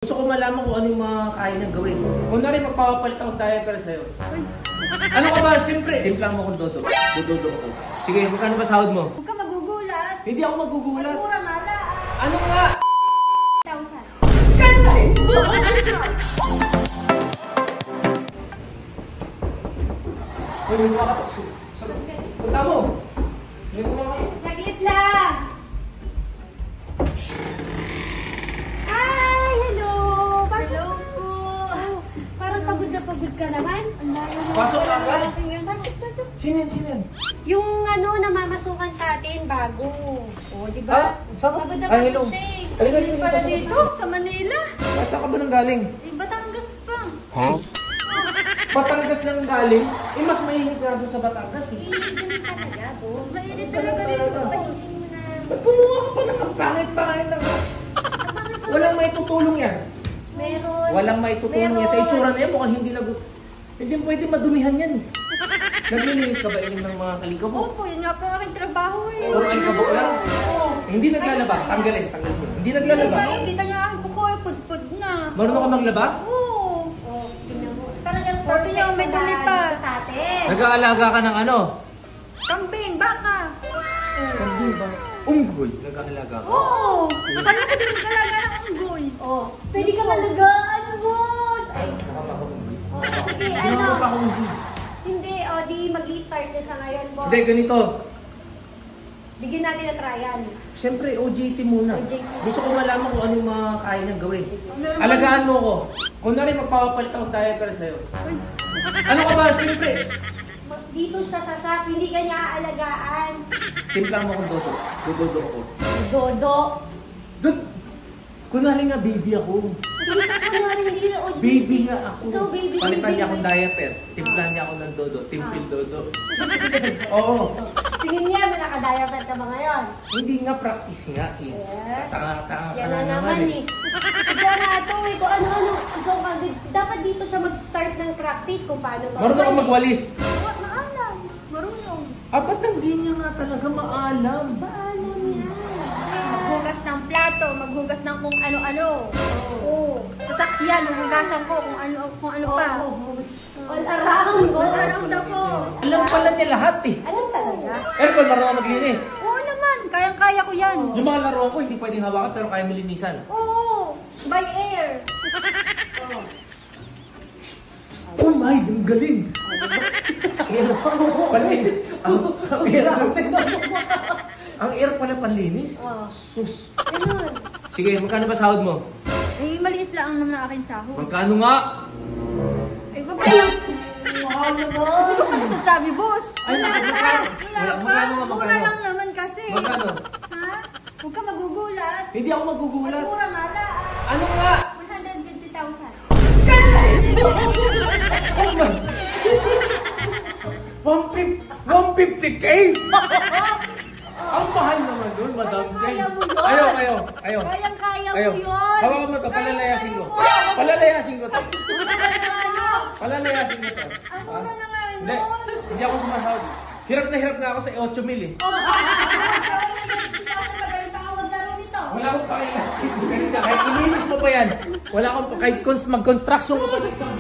Gusto ko malaman kung ano yung mga kaya niyang gawin. Kunwari magpapapalit ako diaper sa'yo. Ano ka ba? Siyempre, timplang mo kong dodo. Dodo ako. Sige, magkano ba sahod mo? Huwag ka magugulat. Hindi ako magugulat. Mura nga na. Ano nga? 1,000. Ganda rin. Uy, may mga katok. Punta mo. May mga katok. Saglit lang. Ay, hello. Hello po. Parang pagod na pagod ka naman. Pasok ka agad? Pasok, pasok. Sino yan? Sino yan? Yung namamasukan sa atin, bago. O, di ba? Saan ka? Pagod na Ay, pagod hello. siya eh. Halika, Galing halika, pala pasok. dito, sa Manila. Saan ka ba nang galing? Eh, Batangas pa. Huh? Batangas nang galing? Eh, mas mainit nga doon sa Batangas eh. Ganun talaga, boss. Mainit talaga talaga dito. dito. Ba't kumuha ka pa ng pangit-pangit na nga? Walang may tutulong yan. Meron. Walang may tutulong yan. Sa itsura na yan, mukhang hindi hindi pwede madumihan yan eh. Naglilinis ka ba ilim ng mga kalikabo? Opo, yun nga po aking trabaho eh. Puro kalikabo lang? Oo. Eh, hindi naglalaba. Tanggalin mo. Hindi naglalaba. Kita niya aking kuko eh, pud-pud na. Marunong ka maglaba? Oo. Oh, tingnan mo. Talagang perfect niya, may dumi pa. Sa atin. Nag-aalaga ka ng ano? Kambing, baka. Hindi ba? Unggoy. Nag-aalaga ka? Oo. Kaya ko din magalaga ng unggoy. Oo. Pwede ka malagaan, boss. Ay. Nakapaka-unggoy. Oh, sige, Hindi ano? nakapaka-unggoy. Hindi, di mag-i-start na siya ngayon, boss. Hindi, ganito. Bigyan natin na trial. Siyempre, OJT muna. OJT. Gusto ko malaman kung ano yung mga kaya niyang gawin. Alagaan mo ko. Kunwari magpapapalit ako diaper sa'yo. Ano ka ba? Siyempre. Dito siya sa shop, hindi ka niya aalagaan. Timplang mo kong dodo. Dodo ako. Dodo. Kunwari nga baby ako. Hindi ka kunwari, hindi na OJT. Baby nga ako. Ikaw, baby. Palitan niya akong diaper. Timplan niya ako ng dodo. Timpil dodo. Oo. Tingin niya, may naka-diaper ka ba ngayon? Hindi nga practice nga eh. Eh? Tanga-tanga ka Yan na na naman naman eh. Ikaw nga ito eh, kung ano-ano. Ikaw ka, dapat dito siya mag-start ng practice kung paano ka. Marunong ka magwalis. Maalam. Marunong. Ba't hindi niya nga talaga maalam? Maalam yan. Maghugas ng plato, maghugas ng kung ano-ano. Oo. Sasakyan, maghugasan ko kung ano pa. All around. All around na po. Alam pala niya lahat eh. Alam talaga? Aircon, marunong ka maglinis. Oo naman, kayang-kaya ko yan. Yung mga laro ko, hindi pwedeng hawakan pero kaya malinisan. Oo, by air. Oh my, ang galing! Panlinis. Ang air pala panlinis? Sus. Ganun. Sige, magkano ba sahod mo? Eh, maliit lang naman ang aking sahod. Magkano nga? Eh, bakit? Mahal naman. Hindi ko pa nasasabi, boss. Ay, Wala magkano? pa. Wala pa. Magkano nga, Mura magkano? lang naman kasi. Magkano? Ha? Huwag ka magugulat. Hindi ako magugulat. Mura nga na. Ano nga? 150,000. Oh my! 150K? Ang mahal naman doon, madam. Kaya mo yun. Ayaw. Kayang-kaya Ayaw. mo yun. Hawakan mo to, palalayasin ko. Kaya mo. Palalayasin ko to. Mura na nga nun. Palalayasin ko to. Ang mura na nga Hindi, nun. hindi ako sumasahod. Hirap na ako sa 8,000 eh. Oh, magaling pa ako maglaro nito. Wala akong pakialam. Kahit inilis mo pa yan. Wala akong, kahit mag-construction ko pa sa isang